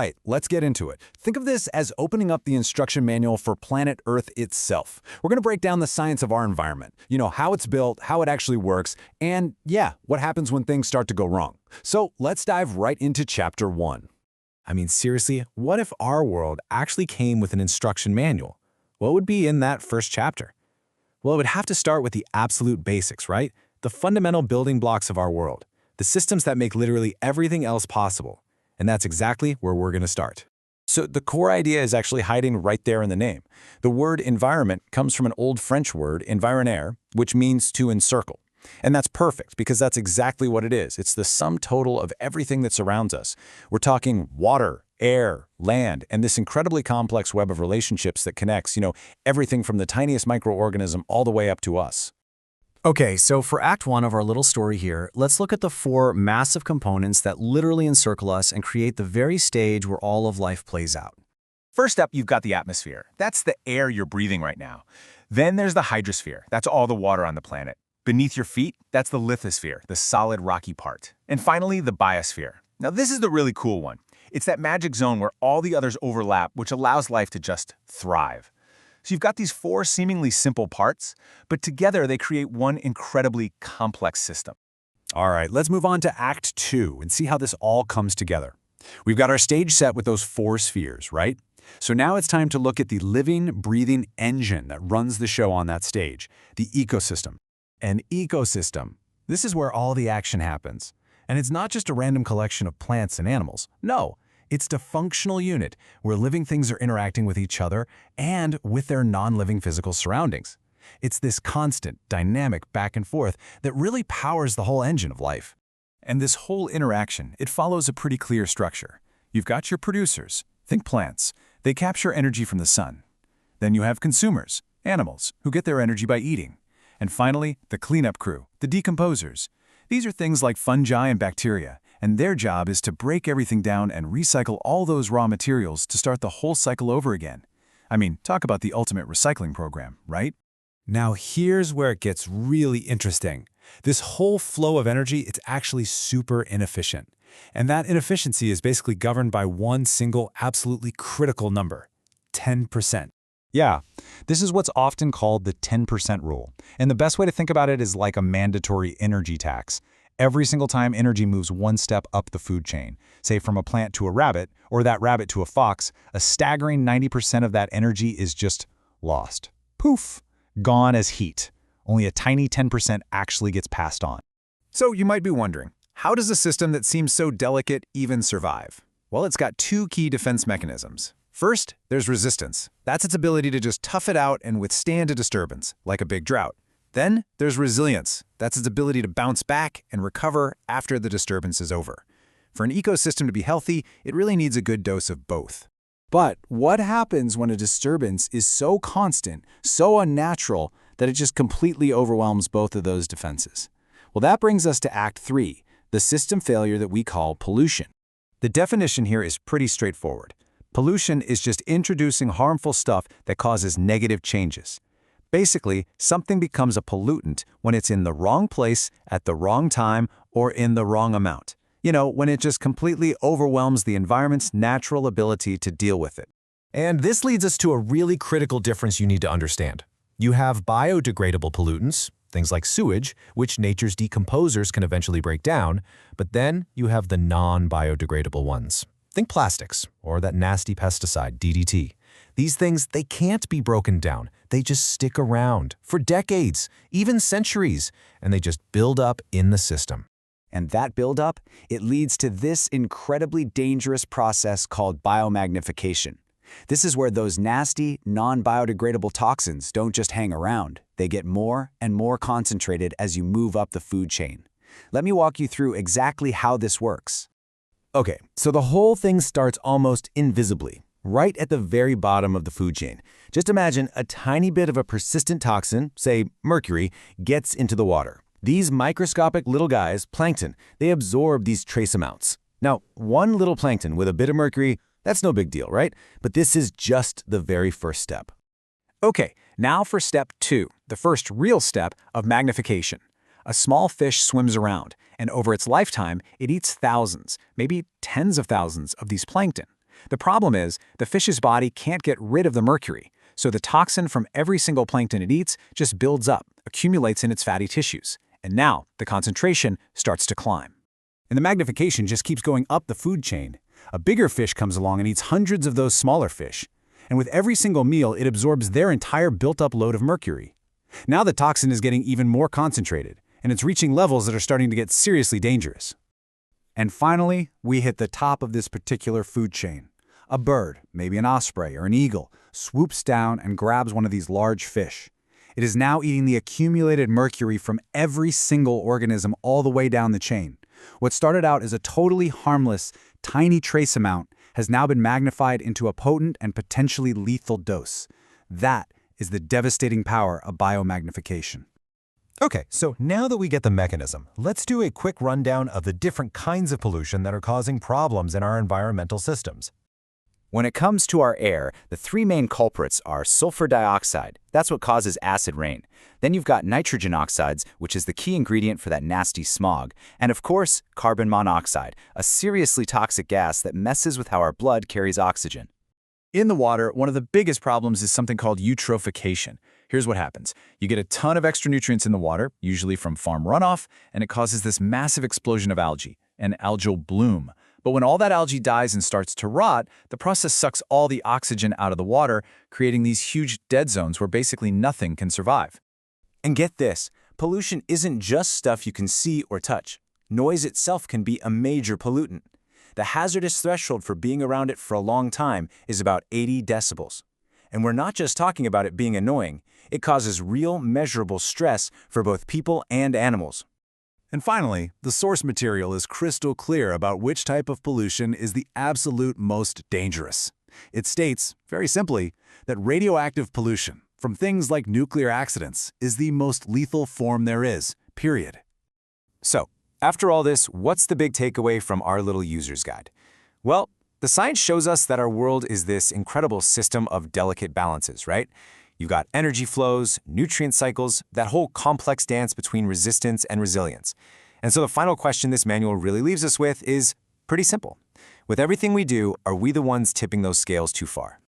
right, let's get into it. Think of this as opening up the instruction manual for planet Earth itself. We're going to break down the science of our environment, how it's built, how it actually works, and yeah, what happens when things start to go wrong. So let's dive right into Chapter 1. I mean, seriously, what if our world actually came with an instruction manual? What would be in that first chapter? Well, it would have to start with the absolute basics, right? The fundamental building blocks of our world, the systems that make literally everything else possible. And that's exactly where we're going to start. So the core idea is actually hiding right there in the name. The word environment comes from an old French word, environner, which means to encircle. And that's perfect because that's exactly what it is. It's the sum total of everything that surrounds us. We're talking water, air, land, and this incredibly complex web of relationships that connects, everything from the tiniest microorganism all the way up to us. Okay, so for Act 1 of our little story here, let's look at the 4 massive components that literally encircle us and create the very stage where all of life plays out. First up, you've got the atmosphere. That's the air you're breathing right now. Then there's the hydrosphere. That's all the water on the planet. Beneath your feet, that's the lithosphere, the solid rocky part. And finally, the biosphere. Now this is the really cool one. It's that magic zone where all the others overlap, which allows life to just thrive. So you've got these 4 seemingly simple parts, but together they create one incredibly complex system. All right, let's move on to Act 2 and see how this all comes together. We've got our stage set with those 4 spheres, right? So now it's time to look at the living, breathing engine that runs the show on that stage, the ecosystem. An ecosystem. This is where all the action happens. And it's not just a random collection of plants and animals. No, it's the functional unit where living things are interacting with each other and with their non-living physical surroundings. It's this constant, dynamic back and forth that really powers the whole engine of life. And this whole interaction, it follows a pretty clear structure. You've got your producers, think plants. They capture energy from the sun. Then you have consumers, animals, who get their energy by eating. And finally, the cleanup crew, the decomposers. These are things like fungi and bacteria, and their job is to break everything down and recycle all those raw materials to start the whole cycle over again. I mean, talk about the ultimate recycling program, right? Now here's where it gets really interesting. This whole flow of energy, it's actually super inefficient. And that inefficiency is basically governed by one single absolutely critical number, 10%. Yeah, this is what's often called the 10% rule. And the best way to think about it is like a mandatory energy tax. Every single time energy moves one step up the food chain, say from a plant to a rabbit, or that rabbit to a fox, a staggering 90% of that energy is just lost. Poof! Gone as heat. Only a tiny 10% actually gets passed on. So you might be wondering, how does a system that seems so delicate even survive? Well, it's got 2 key defense mechanisms. First, there's resistance. That's its ability to just tough it out and withstand a disturbance, like a big drought. Then there's resilience. That's its ability to bounce back and recover after the disturbance is over. For an ecosystem to be healthy, it really needs a good dose of both. But what happens when a disturbance is so constant, so unnatural, that it just completely overwhelms both of those defenses? Well, that brings us to Act 3, the system failure that we call pollution. The definition here is pretty straightforward. Pollution is just introducing harmful stuff that causes negative changes. Basically, something becomes a pollutant when it's in the wrong place, at the wrong time, or in the wrong amount. When it just completely overwhelms the environment's natural ability to deal with it. And this leads us to a really critical difference you need to understand. You have biodegradable pollutants, things like sewage, which nature's decomposers can eventually break down, but then you have the non-biodegradable ones. Think plastics, or that nasty pesticide, DDT. These things, they can't be broken down. They just stick around for decades, even centuries, and they just build up in the system. And that buildup, it leads to this incredibly dangerous process called biomagnification. This is where those nasty, non-biodegradable toxins don't just hang around. They get more and more concentrated as you move up the food chain. Let me walk you through exactly how this works. Okay, so the whole thing starts almost invisibly, right at the very bottom of the food chain. Just imagine a tiny bit of a persistent toxin, say mercury, gets into the water. These microscopic little guys, plankton, they absorb these trace amounts. Now, one little plankton with a bit of mercury, that's no big deal, right? But this is just the very first step. Okay, now for step 2, the first real step of magnification. A small fish swims around, and over its lifetime, it eats thousands, maybe tens of thousands of these plankton. The problem is, the fish's body can't get rid of the mercury, so the toxin from every single plankton it eats just builds up, accumulates in its fatty tissues, and now the concentration starts to climb. And the magnification just keeps going up the food chain. A bigger fish comes along and eats hundreds of those smaller fish. And with every single meal, it absorbs their entire built-up load of mercury. Now the toxin is getting even more concentrated, and it's reaching levels that are starting to get seriously dangerous. And finally, we hit the top of this particular food chain. A bird, maybe an osprey or an eagle, swoops down and grabs one of these large fish. It is now eating the accumulated mercury from every single organism all the way down the chain. What started out as a totally harmless, tiny trace amount has now been magnified into a potent and potentially lethal dose. That is the devastating power of biomagnification. Okay, so now that we get the mechanism, let's do a quick rundown of the different kinds of pollution that are causing problems in our environmental systems. When it comes to our air, the three main culprits are sulfur dioxide. That's what causes acid rain. Then you've got nitrogen oxides, which is the key ingredient for that nasty smog. And of course, carbon monoxide, a seriously toxic gas that messes with how our blood carries oxygen. In the water, one of the biggest problems is something called eutrophication. Here's what happens. You get a ton of extra nutrients in the water, usually from farm runoff, and it causes this massive explosion of algae, an algal bloom. But when all that algae dies and starts to rot, the process sucks all the oxygen out of the water, creating these huge dead zones where basically nothing can survive. And get this, pollution isn't just stuff you can see or touch. Noise itself can be a major pollutant. The hazardous threshold for being around it for a long time is about 80 decibels. And we're not just talking about it being annoying, it causes real, measurable stress for both people and animals. And finally, the source material is crystal clear about which type of pollution is the absolute most dangerous. It states, very simply, that radioactive pollution, from things like nuclear accidents, is the most lethal form there is, period. So, after all this, what's the big takeaway from our little user's guide? Well, the science shows us that our world is this incredible system of delicate balances, right? You've got energy flows, nutrient cycles, that whole complex dance between resistance and resilience. And so the final question this manual really leaves us with is pretty simple. With everything we do, are we the ones tipping those scales too far?